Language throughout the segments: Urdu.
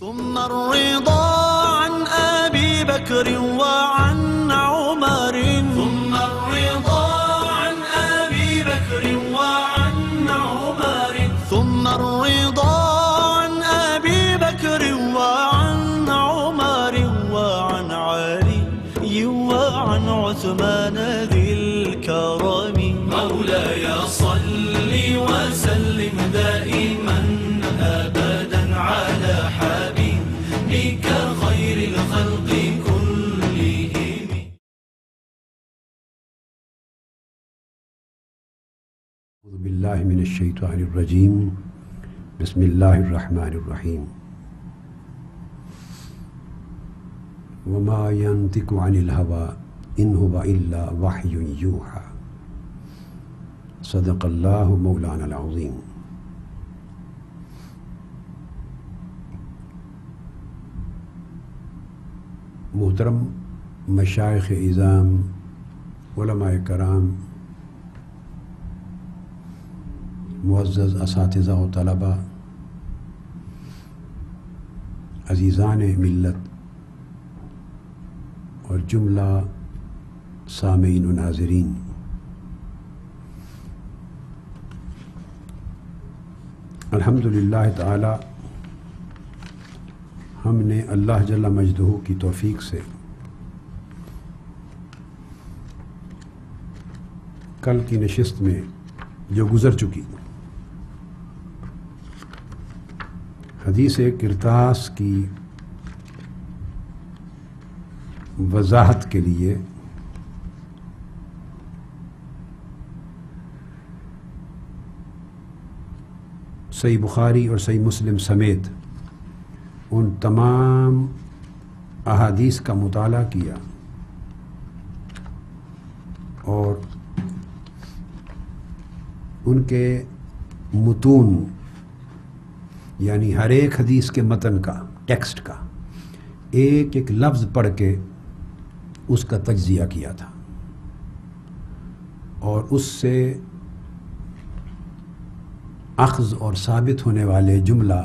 ثم الرضا عن أبي بكر وعن عمر ثم الرضا عن أبي بكر وعن عمر ثم الرضا عن أبي بكر وعن عمر وعن علي وعن عثمان ذي الكرم مولاي صل وسلم دائما أبدا على حبيبك خير الخلق كلهم. أعوذ بالله من الشيطان الرجيم. بسم الله الرحمن الرحيم. وما ينطق عن الهوى إن هو إلا وحي يوحى. صدق الله مولانا العظيم. محترم مشائخ اعظام، علماء کرام، معزز اساتذہ و طلباء، عزیزان ملت اور جملہ سامعین و ناظرین، الحمدللہ تعالی ہم نے اللہ جل مجدہ کی توفیق سے کل کی نشست میں جو گزر چکی حدیث کرتاس کی وضاحت کے لیے صحیح بخاری اور صحیح مسلم سمیت ان تمام احادیث کا مطالعہ کیا اور ان کے متون یعنی ہر ایک حدیث کے متن کا، ٹیکسٹ کا ایک ایک لفظ پڑھ کے اس کا تجزیہ کیا تھا اور اس سے اخذ اور ثابت ہونے والے جملہ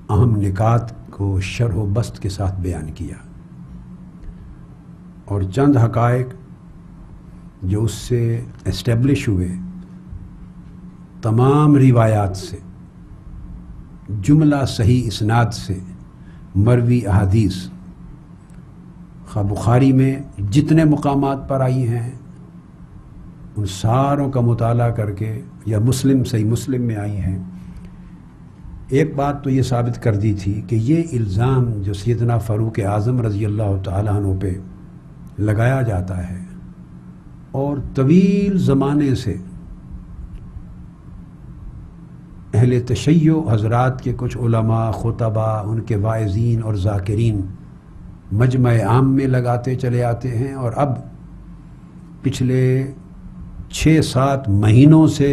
اہم نکات کو شرح و بسط کے ساتھ بیان کیا اور چند حقائق جو اس سے اسٹیبلش ہوئے تمام روایات سے، جملہ صحیح اسناد سے مروی احادیث خواہ بخاری میں جتنے مقامات پر آئی ہیں ان ساروں کا مطالعہ کر کے، یا مسلم صحیح مسلم میں آئی ہیں، ایک بات تو یہ ثابت کر دی تھی کہ یہ الزام جو سیدنا فاروق اعظم رضی اللہ تعالیٰ عنہ پہ لگایا جاتا ہے اور طویل زمانے سے اہل تشیع حضرات کے کچھ علماء، خطباء، ان کے واعظین اور ذاکرین مجمع عام میں لگاتے چلے آتے ہیں، اور اب پچھلے 6-7 مہینوں سے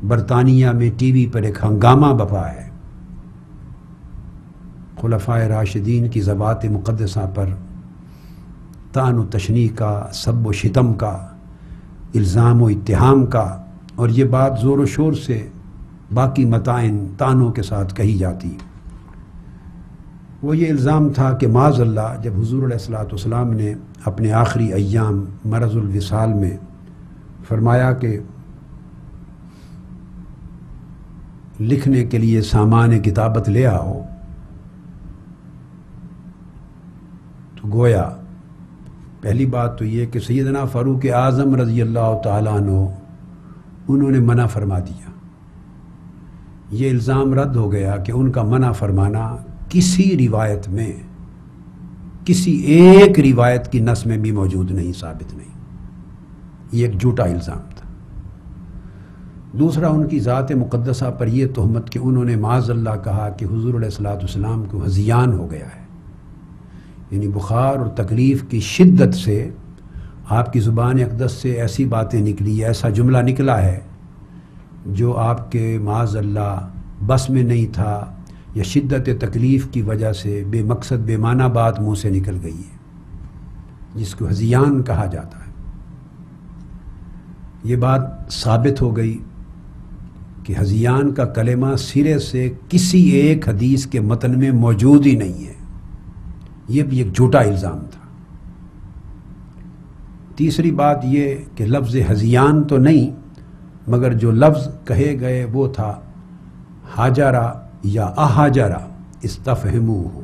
برطانیہ میں ٹی وی پر ایک ہنگامہ بپا ہے خلفائے راشدین کی ذوات مقدسہ پر طعن و تشنیع کا، سب و شتم کا، الزام و اتہام کا، اور یہ بات زور و شور سے باقی متائن طعنوں کے ساتھ کہی جاتی۔ وہ یہ الزام تھا کہ معاذ اللہ جب حضور علیہ الصلوۃ والسلام نے اپنے آخری ایام مرض الوصال میں فرمایا کہ لکھنے کے لیے سامان کتابت لے آؤ، تو گویا پہلی بات تو یہ کہ سیدنا فاروق اعظم رضی اللہ تعالیٰ عنہ انہوں نے منع فرما دیا۔ یہ الزام رد ہو گیا کہ ان کا منع فرمانا کسی روایت میں، کسی ایک روایت کی نص میں بھی موجود نہیں، ثابت نہیں۔ یہ ایک جھوٹا الزام تھا۔ دوسرا، ان کی ذات مقدسہ پر یہ تہمت کہ انہوں نے معاذ اللہ کہا کہ حضور علیہ الصلوۃ والسلام کو ہذیان ہو گیا ہے، یعنی بخار اور تکلیف کی شدت سے آپ کی زبان اقدس سے ایسی باتیں نکلی، ایسا جملہ نکلا ہے جو آپ کے معاذ اللہ بس میں نہیں تھا، یا شدت تکلیف کی وجہ سے بے مقصد بے معنی بات منہ سے نکل گئی ہے، جس کو ہذیان کہا جاتا ہے۔ یہ بات ثابت ہو گئی کہ ہذیان کا کلمہ سرے سے کسی ایک حدیث کے متن میں موجود ہی نہیں ہے، یہ بھی ایک جھوٹا الزام تھا۔ تیسری بات یہ کہ لفظ ہذیان تو نہیں، مگر جو لفظ کہے گئے وہ تھا حاجرہ یا احاجرہ استفہموہ،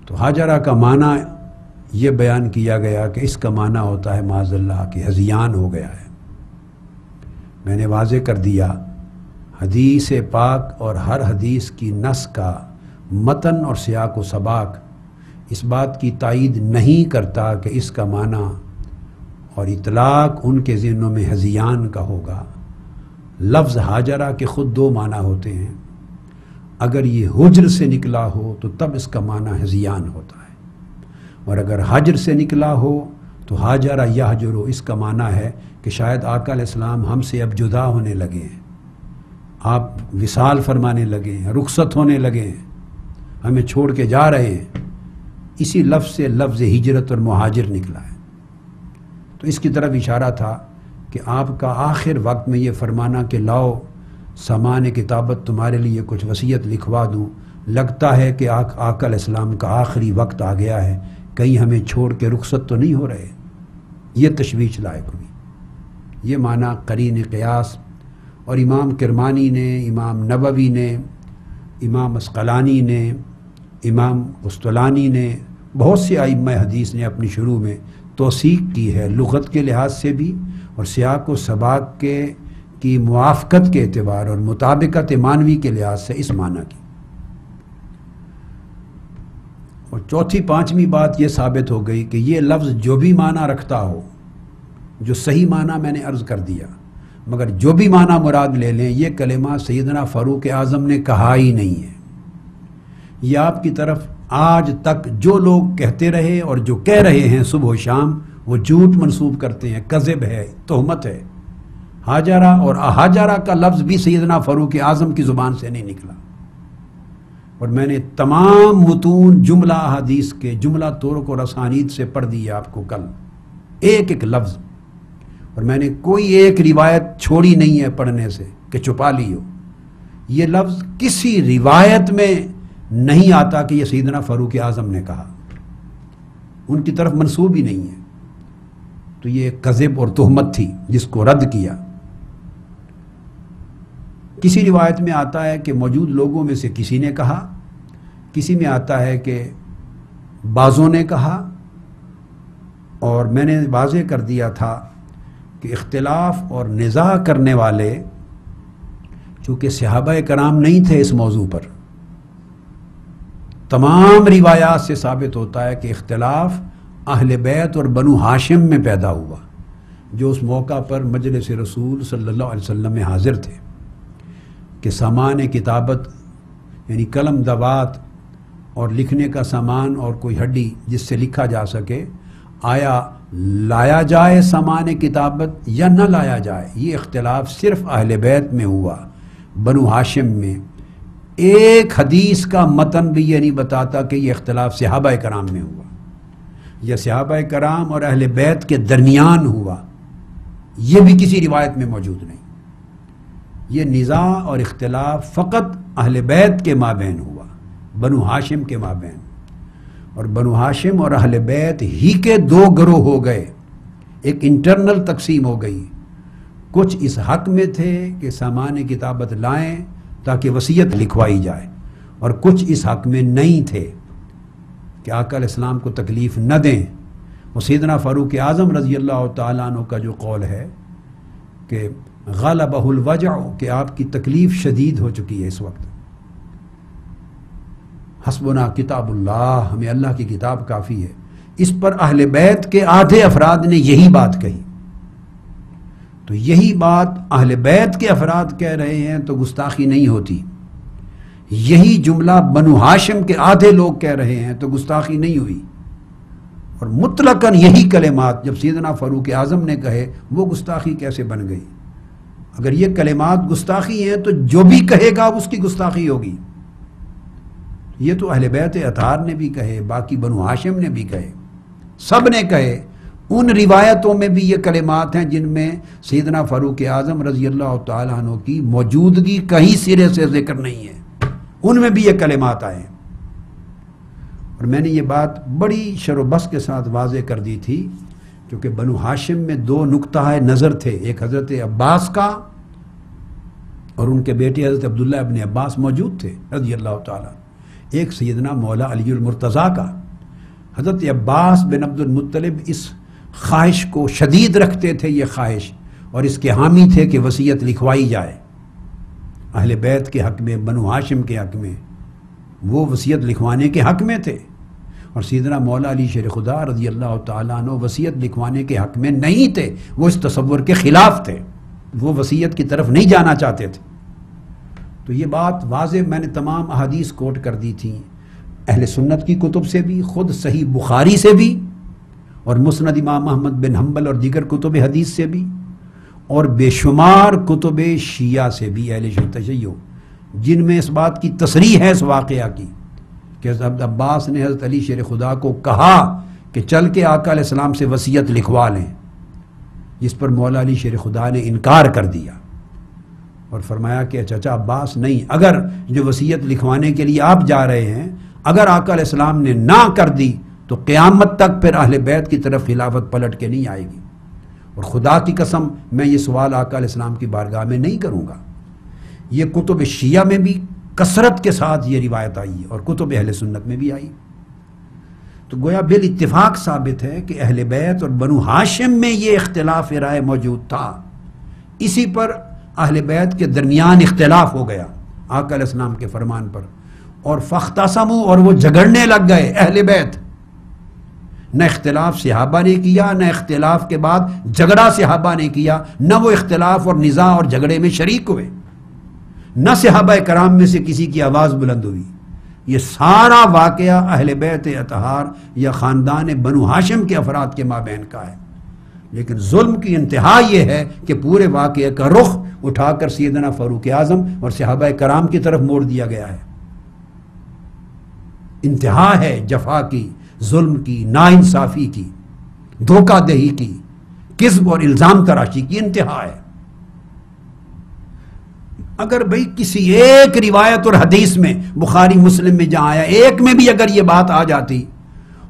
تو حاجرہ کا معنی یہ بیان کیا گیا کہ اس کا معنی ہوتا ہے معاذ اللہ کہ ہذیان ہو گیا ہے۔ میں نے واضح کر دیا حدیث پاک اور ہر حدیث کی نص کا متن اور سیاق و سباق اس بات کی تائید نہیں کرتا کہ اس کا معنی اور اطلاق ان کے ذہنوں میں ہذیان کا ہوگا۔ لفظ حاجرہ کے خود دو معنی ہوتے ہیں، اگر یہ حجر سے نکلا ہو تو تب اس کا معنی ہذیان ہوتا ہے، اور اگر حجر سے نکلا ہو تو حاجرہ یحجرو اس کا معنی ہے کہ شاید آقا علیہ السلام ہم سے اب جدا ہونے لگے ہیں، آپ وصال فرمانے لگے ہیں، رخصت ہونے لگے ہیں، ہمیں چھوڑ کے جا رہے ہیں، اسی لفظ سے لفظ ہجرت اور مہاجر نکلا ہے۔ تو اس کی طرف اشارہ تھا کہ آپ کا آخر وقت میں یہ فرمانا کہ لاؤ سامان کتابت تمہارے لیے کچھ وصیت لکھوا دوں، لگتا ہے کہ آقا علیہ السلام کا آخری وقت آ گیا ہے، کہیں ہمیں چھوڑ کے رخصت تو نہیں ہو رہے، یہ تشویش لائق ہوئی۔ یہ معنی قرین قیاس اور امام کرمانی نے، امام نووی نے، امام اسقلانی نے، امام قسطلانی نے، بہت سے ائمہ حدیث نے اپنی شروع میں توثیق کی ہے، لغت کے لحاظ سے بھی اور سیاق و سباق کی موافقت کے اعتبار اور مطابقت معنوی کے لحاظ سے اس معنی کی۔ اور چوتھی پانچویں بات یہ ثابت ہو گئی کہ یہ لفظ جو بھی معنی رکھتا ہو، جو صحیح معنی میں نے عرض کر دیا، مگر جو بھی معنی مراد لے لیں، یہ کلمہ سیدنا فاروق اعظم نے کہا ہی نہیں ہے۔ یہ آپ کی طرف آج تک جو لوگ کہتے رہے اور جو کہہ رہے ہیں صبح و شام، وہ جھوٹ منسوب کرتے ہیں، کذب ہے، تہمت ہے۔ حاجرہ اور احاجرہ کا لفظ بھی سیدنا فاروق اعظم کی زبان سے نہیں نکلا، اور میں نے تمام متون جملہ احادیث کے جملہ طرق اور اسانید سے پڑھ دی آپ کو کل، ایک ایک لفظ، اور میں نے کوئی ایک روایت چھوڑی نہیں ہے پڑھنے سے کہ چھپا لی ہو۔ یہ لفظ کسی روایت میں نہیں آتا کہ یہ سیدنا فاروق اعظم نے کہا، ان کی طرف منسوب ہی نہیں ہے۔ تو یہ کذب اور تہمت تھی جس کو رد کیا۔ کسی روایت میں آتا ہے کہ موجود لوگوں میں سے کسی نے کہا، کسی میں آتا ہے کہ بعضوں نے کہا، اور میں نے واضح کر دیا تھا کہ اختلاف اور نزاع کرنے والے چونکہ صحابہ کرام نہیں تھے اس موضوع پر، تمام روایات سے ثابت ہوتا ہے کہ اختلاف اہل بیت اور بنو ہاشم میں پیدا ہوا، جو اس موقع پر مجلس رسول صلی اللہ علیہ وسلم میں حاضر تھے، کہ سامان کتابت یعنی قلم دوات اور لکھنے کا سامان اور کوئی ہڈی جس سے لکھا جا سکے، آیا لایا جائے سامان کتابت یا نہ لایا جائے۔ یہ اختلاف صرف اہل بیت میں ہوا، بنو ہاشم میں۔ ایک حدیث کا متن بھی یہ نہیں بتاتا کہ یہ اختلاف صحابہ کرام میں ہوا یا صحابہ کرام اور اہل بیت کے درمیان ہوا، یہ بھی کسی روایت میں موجود نہیں۔ یہ نزاع اور اختلاف فقط اہل بیت کے مابین ہوا، بنو ہاشم کے مابین، اور بنو ہاشم اور اہل بیت ہی کے دو گروہ ہو گئے، ایک انٹرنل تقسیم ہو گئی۔ کچھ اس حق میں تھے کہ سامان کتابت لائیں تاکہ وصیت لکھوائی جائے، اور کچھ اس حق میں نہیں تھے کہ آقا علیہ السلام کو تکلیف نہ دیں۔ وہ سیدنا فاروق اعظم رضی اللہ تعالیٰ عنہ کا جو قول ہے کہ غلبہ الوجع، کہ آپ کی تکلیف شدید ہو چکی ہے اس وقت، حسبنا کتاب اللہ، ہمیں اللہ کی کتاب کافی ہے، اس پر اہل بیت کے آدھے افراد نے یہی بات کہی۔ تو یہی بات اہل بیت کے افراد کہہ رہے ہیں تو گستاخی نہیں ہوتی، یہی جملہ بنو ہاشم کے آدھے لوگ کہہ رہے ہیں تو گستاخی نہیں ہوئی، اور مطلقاً یہی کلمات جب سیدنا فاروق اعظم نے کہے وہ گستاخی کیسے بن گئی؟ اگر یہ کلمات گستاخی ہیں تو جو بھی کہے گا اس کی گستاخی ہوگی۔ یہ تو اہل بیت اطہار نے بھی کہے، باقی بنو ہاشم نے بھی کہے، سب نے کہے، ان روایتوں میں بھی یہ کلمات ہیں جن میں سیدنا فاروق اعظم رضی اللہ تعالیٰ عنہ کی موجودگی کہیں سرے سے ذکر نہیں ہے، ان میں بھی یہ کلمات آئے ہیں۔ اور میں نے یہ بات بڑی شر و بس کے ساتھ واضح کر دی تھی، کیونکہ بنو ہاشم میں دو نقطہ نظر تھے، ایک حضرت عباس کا اور ان کے بیٹے حضرت عبداللہ ابن عباس موجود تھے رضی اللہ تعالیٰ، ایک سیدنا مولا علی المرتضیٰ کا۔ حضرت عباس بن عبد المطلب اس خواہش کو شدید رکھتے تھے، یہ خواہش، اور اس کے حامی تھے کہ وصیت لکھوائی جائے اہل بیت کے حق میں، بنو ہاشم کے حق میں، وہ وصیت لکھوانے کے حق میں تھے۔ اور سیدنا مولا علی شیر خدا رضی اللہ تعالیٰ عنہ وصیت لکھوانے کے حق میں نہیں تھے، وہ اس تصور کے خلاف تھے، وہ وصیت کی طرف نہیں جانا چاہتے تھے۔ تو یہ بات واضح میں نے تمام احادیث کوٹ کر دی تھیں، اہل سنت کی کتب سے بھی، خود صحیح بخاری سے بھی، اور مسند امام احمد بن حنبل اور دیگر کتب حدیث سے بھی، اور بے شمار کتب شیعہ سے بھی، اہل تشیع، جن میں اس بات کی تصریح ہے اس واقعہ کی کہ حضرت عباس نے حضرت علی شیر خدا کو کہا کہ چل کے آقا علیہ السلام سے وصیت لکھوا لیں، جس پر مولا علی شیر خدا نے انکار کر دیا اور فرمایا کہ چچا عباس نہیں، اگر جو وصیت لکھوانے کے لیے آپ جا رہے ہیں اگر آقا علیہ السلام نے نہ کر دی تو قیامت تک پھر اہل بیت کی طرف خلافت پلٹ کے نہیں آئے گی، اور خدا کی قسم میں یہ سوال آقا علیہ السلام کی بارگاہ میں نہیں کروں گا۔ یہ کتب شیعہ میں بھی کثرت کے ساتھ یہ روایت آئی اور کتب اہل سنت میں بھی آئی۔ تو گویا بالاتفاق ثابت ہے کہ اہل بیت اور بنو ہاشم میں یہ اختلاف رائے موجود تھا، اسی پر اہل بیت کے درمیان اختلاف ہو گیا آقا علیہ السلام کے فرمان پر، اور فاختصموا، اور وہ جھگڑنے لگ گئے اہل بیت۔ نہ اختلاف صحابہ نے کیا، نہ اختلاف کے بعد جھگڑا صحابہ نے کیا، نہ وہ اختلاف اور نزاع اور جھگڑے میں شریک ہوئے، نہ صحابہ کرام میں سے کسی کی آواز بلند ہوئی۔ یہ سارا واقعہ اہل بیت اطہار یا خاندان بنو ہاشم کے افراد کے مابین کا ہے، لیکن ظلم کی انتہا یہ ہے کہ پورے واقعے کا رخ اٹھا کر سیدنا فاروق اعظم اور صحابہ کرام کی طرف موڑ دیا گیا ہے۔ انتہا ہے جفا کی، ظلم کی، ناانصافی کی، دھوکہ دہی کی، کذب اور الزام تراشی کی انتہا ہے۔ اگر بھئی کسی ایک روایت اور حدیث میں، بخاری مسلم میں جہاں آیا، ایک میں بھی اگر یہ بات آ جاتی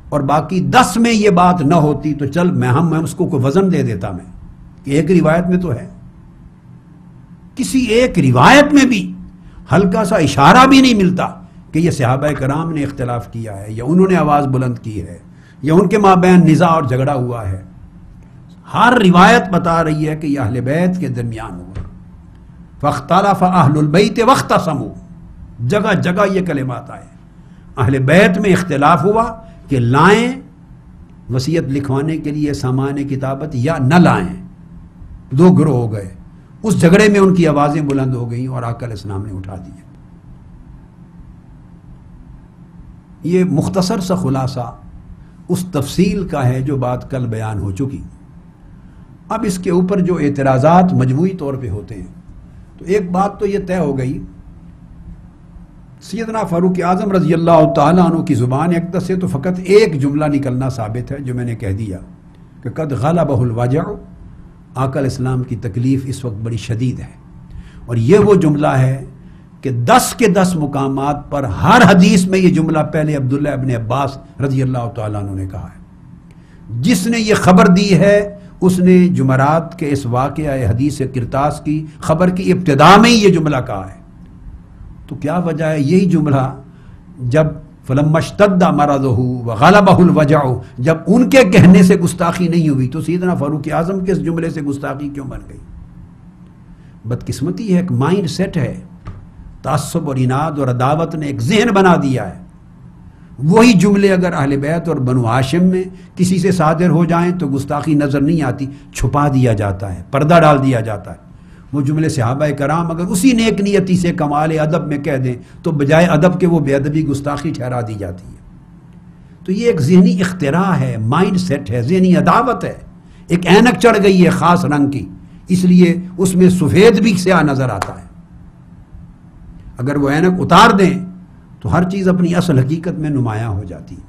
اور باقی 10 میں یہ بات نہ ہوتی تو چل میں اس کو کوئی وزن دے دیتا میں کہ ایک روایت میں تو ہے۔ کسی ایک روایت میں بھی ہلکا سا اشارہ بھی نہیں ملتا کہ یہ صحابہ کرام نے اختلاف کیا ہے، یا انہوں نے آواز بلند کی ہے، یا ان کے مابین نزاع اور جھگڑا ہوا ہے۔ ہر روایت بتا رہی ہے کہ یہ اہل بیت کے درمیان ہوا۔ فاختلف اہل البیت واختصموا، جگہ جگہ یہ کلمات آئے، اہل بیت میں اختلاف ہوا کہ لائیں وصیت لکھوانے کے لیے سامان کتابت یا نہ لائیں، دو گروہ ہو گئے۔ اس جھگڑے میں ان کی آوازیں بلند ہو گئیں اور آقا علیہ السلام نے اٹھا دیے۔ یہ مختصر سا خلاصہ اس تفصیل کا ہے جو بات کل بیان ہو چکی۔ اب اس کے اوپر جو اعتراضات مجموعی طور پہ ہوتے ہیں، تو ایک بات تو یہ طے ہو گئی، سیدنا فاروق اعظم رضی اللہ تعالیٰ عنہ کی زبان اقدس سے تو فقط ایک جملہ نکلنا ثابت ہے جو میں نے کہہ دیا کہ قد غلبہ الوجع، آقا علیہ السلام کی تکلیف اس وقت بڑی شدید ہے، اور یہ وہ جملہ ہے کہ 10 کے 10 مقامات پر ہر حدیث میں یہ جملہ پہلے عبداللہ ابن عباس رضی اللہ تعالیٰ عنہ نے کہا ہے۔ جس نے یہ خبر دی ہے اس نے جمعرات کے اس واقعہ حدیث کرتاس کی خبر کی ابتدا میں ہی یہ جملہ کہا ہے۔ تو کیا وجہ ہے یہی جملہ جب فلما اشتد مرضہ وغلبہ الوجع، جب ان کے کہنے سے گستاخی نہیں ہوئی تو سیدنا فاروق اعظم کے اس جملے سے گستاخی کیوں بن گئی؟ بدقسمتی ہے، ایک مائنڈ سیٹ ہے، تعصب اور اناد اور عداوت نے ایک ذہن بنا دیا ہے۔ وہی جملے اگر اہل بیت اور بنو ہاشم میں کسی سے صادر ہو جائیں تو گستاخی نظر نہیں آتی، چھپا دیا جاتا ہے، پردہ ڈال دیا جاتا ہے۔ وہ جملے صحابہ کرام اگر اسی نیک نیتی سے کمال ادب میں کہہ دیں تو بجائے ادب کے وہ بے ادبی گستاخی ٹھہرا دی جاتی ہے۔ تو یہ ایک ذہنی اختراع ہے، مائنڈ سیٹ ہے، ذہنی عداوت ہے، ایک اینک چڑھ گئی ہے خاص رنگ کی، اس لیے اس میں سفید بھی سیاہ نظر آتا ہے۔ اگر وہ اینک اتار دیں تو ہر چیز اپنی اصل حقیقت میں نمایاں ہو جاتی ہے۔